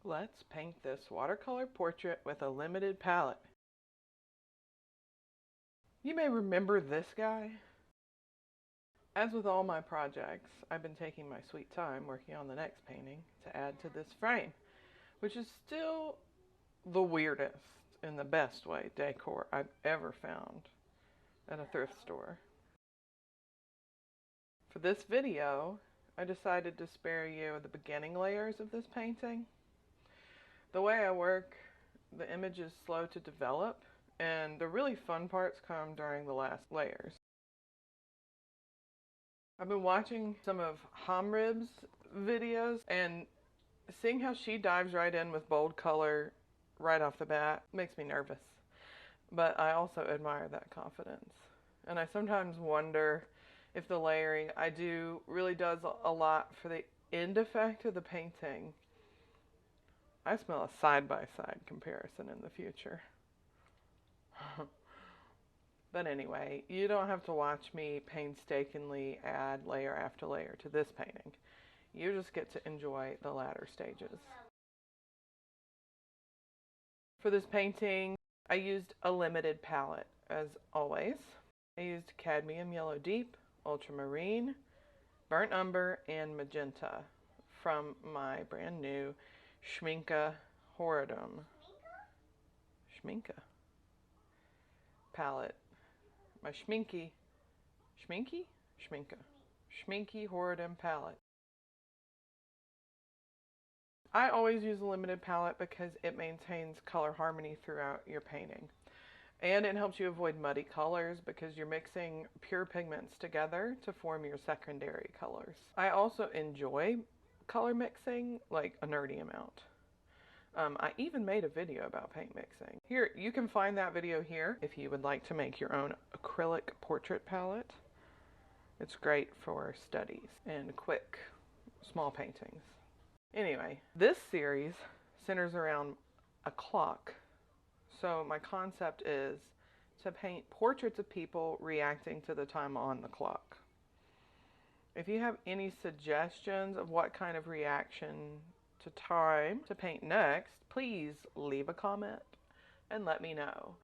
Let's paint this watercolor portrait with a limited palette. You may remember this guy. As with all my projects, I've been taking my sweet time working on the next painting to add to this frame, which is still the weirdest in the best way decor I've ever found at a thrift store. For this video, I decided to spare you the beginning layers of this painting. The way I work, the image is slow to develop, and the really fun parts come during the last layers. I've been watching some of Hamrib's videos, and seeing how she dives right in with bold color right off the bat makes me nervous. But I also admire that confidence. And I sometimes wonder if the layering I do really does a lot for the end effect of the painting. I smell a side-by-side comparison in the future. But anyway, you don't have to watch me painstakingly add layer after layer to this painting. You just get to enjoy the latter stages. For this painting, I used a limited palette, as always. I used cadmium yellow deep, ultramarine, burnt umber, and magenta from my brand new Schminke Horridum Schminke palette. My Schminke Horridum palette. I always use a limited palette because it maintains color harmony throughout your painting. And it helps you avoid muddy colors because you're mixing pure pigments together to form your secondary colors. I also enjoy color mixing like a nerdy amount. I even made a video about paint mixing. Here, you can find that video here if you would like to make your own acrylic portrait palette. It's great for studies and quick, small paintings. Anyway, this series centers around a clock. So my concept is to paint portraits of people reacting to the time on the clock. If you have any suggestions of what kind of reaction to time to paint next, please leave a comment and let me know.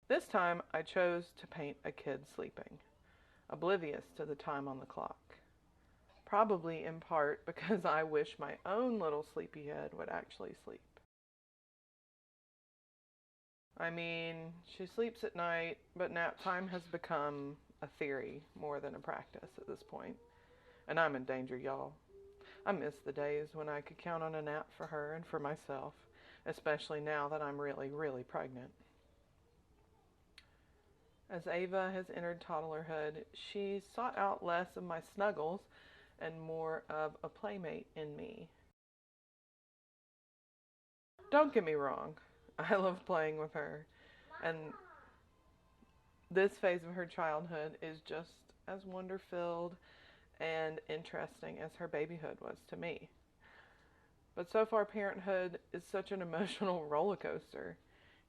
This time I chose to paint a kid sleeping, oblivious to the time on the clock. Probably in part because I wish my own little sleepyhead would actually sleep. I mean, she sleeps at night, but nap time has become a theory more than a practice at this point. And I'm in danger, y'all. I miss the days when I could count on a nap for her and for myself, especially now that I'm really, really pregnant. As Ava has entered toddlerhood, she sought out less of my snuggles and more of a playmate in me. Don't get me wrong, I love playing with her, and this phase of her childhood is just as wonder-filled and interesting as her babyhood was to me. But so far, parenthood is such an emotional roller coaster.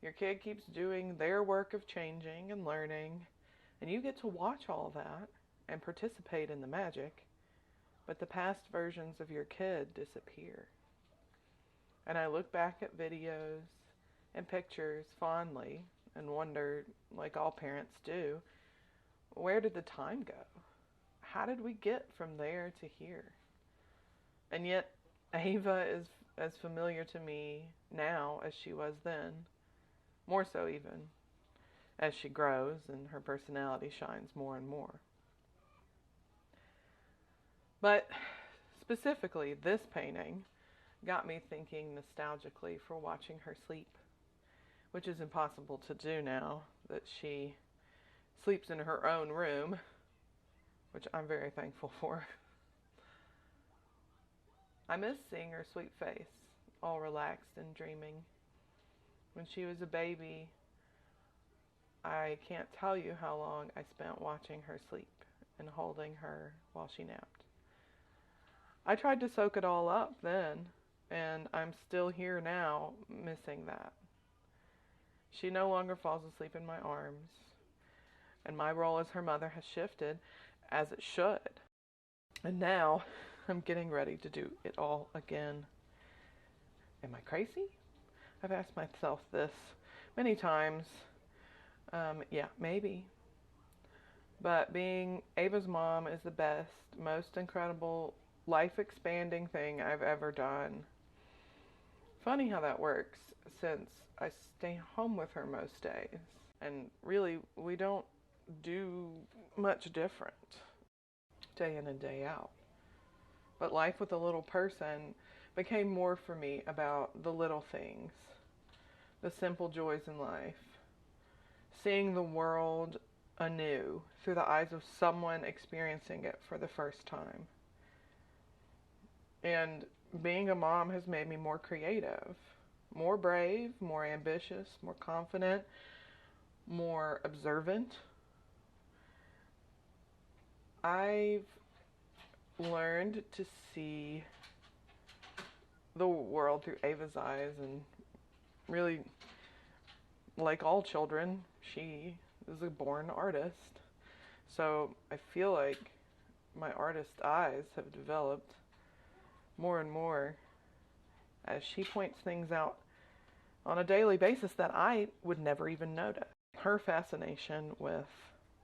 Your kid keeps doing their work of changing and learning, and you get to watch all that and participate in the magic, but the past versions of your kid disappear. And I look back at videos and pictures fondly and wonder, like all parents do, where did the time go? How did we get from there to here? And yet, Ava is as familiar to me now as she was then, more so even, as she grows and her personality shines more and more. But specifically, this painting got me thinking nostalgically for watching her sleep, which is impossible to do now that she sleeps in her own room, which I'm very thankful for. I miss seeing her sweet face, all relaxed and dreaming. When she was a baby, I can't tell you how long I spent watching her sleep and holding her while she napped. I tried to soak it all up then, and I'm still here now missing that. She no longer falls asleep in my arms, and my role as her mother has shifted, as it should. And now I'm getting ready to do it all again. Am I crazy? I've asked myself this many times. Yeah, maybe. But being Ava's mom is the best, most incredible, life-expanding thing I've ever done. Funny how that works, since I stay home with her most days. And really, we don't do much different day in and day out. But life with a little person became more for me about the little things, the simple joys in life, seeing the world anew through the eyes of someone experiencing it for the first time. And being a mom has made me more creative, more brave, more ambitious, more confident, more observant. I've learned to see the world through Ava's eyes, and really, like all children, she is a born artist. So I feel like my artist eyes have developed more and more as she points things out on a daily basis that I would never even notice. Her fascination with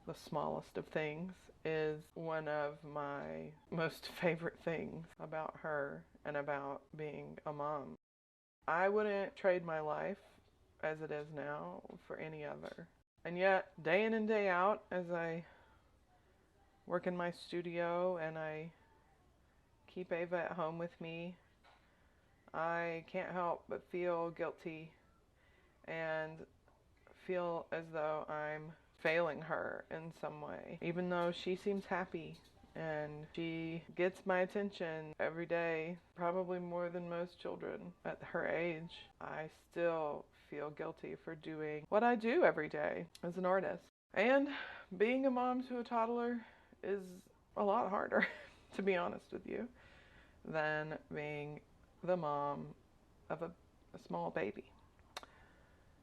the smallest of things is one of my most favorite things about her and about being a mom. I wouldn't trade my life as it is now for any other. And yet, day in and day out, as I work in my studio and I keep Ava at home with me, I can't help but feel guilty and feel as though I'm failing her in some way. Even though she seems happy and she gets my attention every day, probably more than most children at her age, I still feel guilty for doing what I do every day as an artist. And being a mom to a toddler is a lot harder, to be honest with you, than being the mom of a small baby.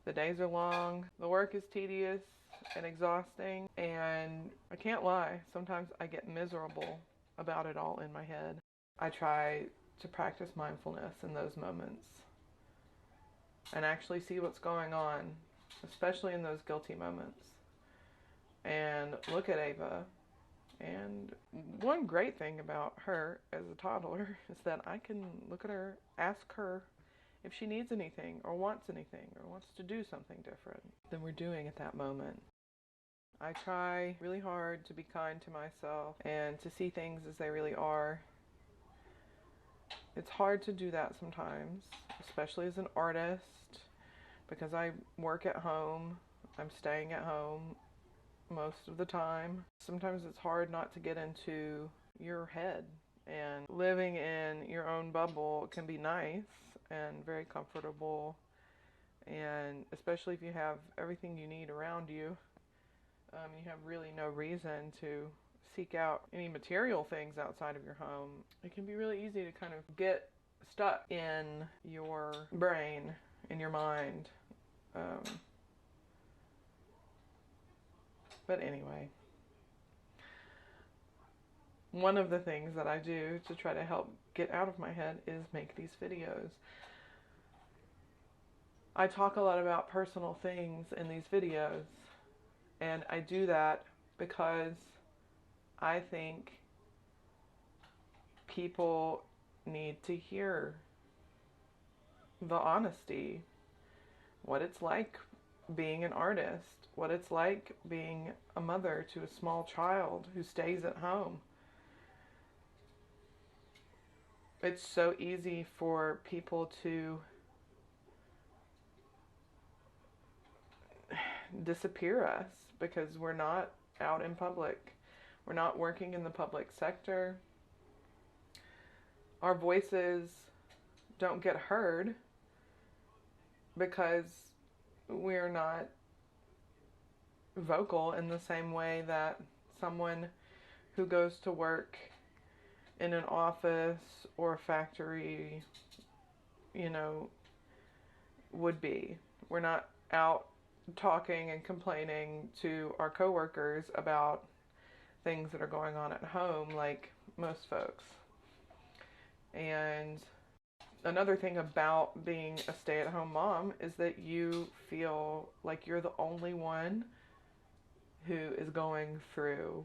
The days are long, the work is tedious and exhausting, and I can't lie, sometimes I get miserable about it all in my head. I try to practice mindfulness in those moments and actually see what's going on, especially in those guilty moments, and look at Ava. And one great thing about her as a toddler is that I can look at her, ask her if she needs anything or wants anything or wants to do something different than we're doing at that moment. I try really hard to be kind to myself and to see things as they really are. It's hard to do that sometimes, especially as an artist, because I work at home. I'm staying at home most of the time. Sometimes it's hard not to get into your head, and living in your own bubble can be nice and very comfortable, and especially if you have everything you need around you, you have really no reason to seek out any material things outside of your home. It can be really easy to kind of get stuck in your brain, in your mind. But anyway, one of the things that I do to try to help get out of my head is make these videos. I talk a lot about personal things in these videos, and I do that because I think people need to hear the honesty, what it's like being an artist, what it's like being a mother to a small child who stays at home. It's so easy for people to disappear us because we're not out in public. We're not working in the public sector. Our voices don't get heard because we're not vocal in the same way that someone who goes to work in an office or a factory, would be. We're not out talking and complaining to our coworkers about things that are going on at home like most folks. And another thing about being a stay-at-home mom is that you feel like you're the only one who is going through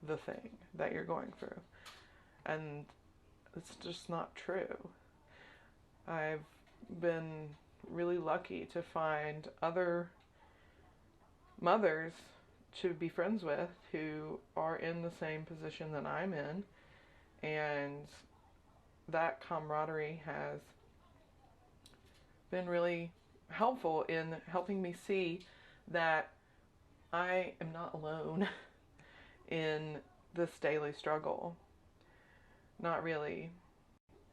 the thing that you're going through. And it's just not true. I've been really lucky to find other mothers to be friends with who are in the same position that I'm in, and that camaraderie has been really helpful in helping me see that I am not alone in this daily struggle. Not really.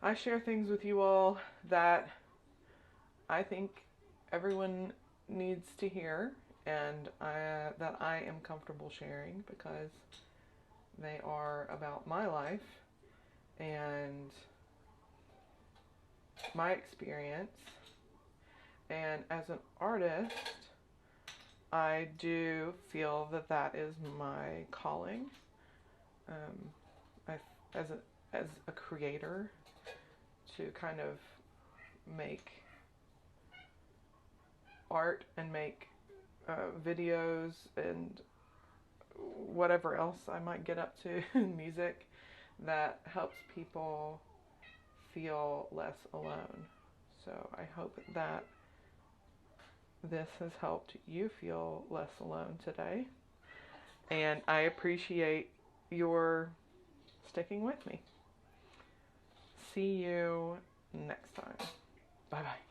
I share things with you all that I think everyone needs to hear, and that I am comfortable sharing because they are about my life and my experience. And as an artist, I do feel that that is my calling. As a creator, to kind of make art and make videos and whatever else I might get up to, music, that helps people feel less alone. So I hope that this has helped you feel less alone today. And I appreciate your sticking with me. See you next time. Bye-bye.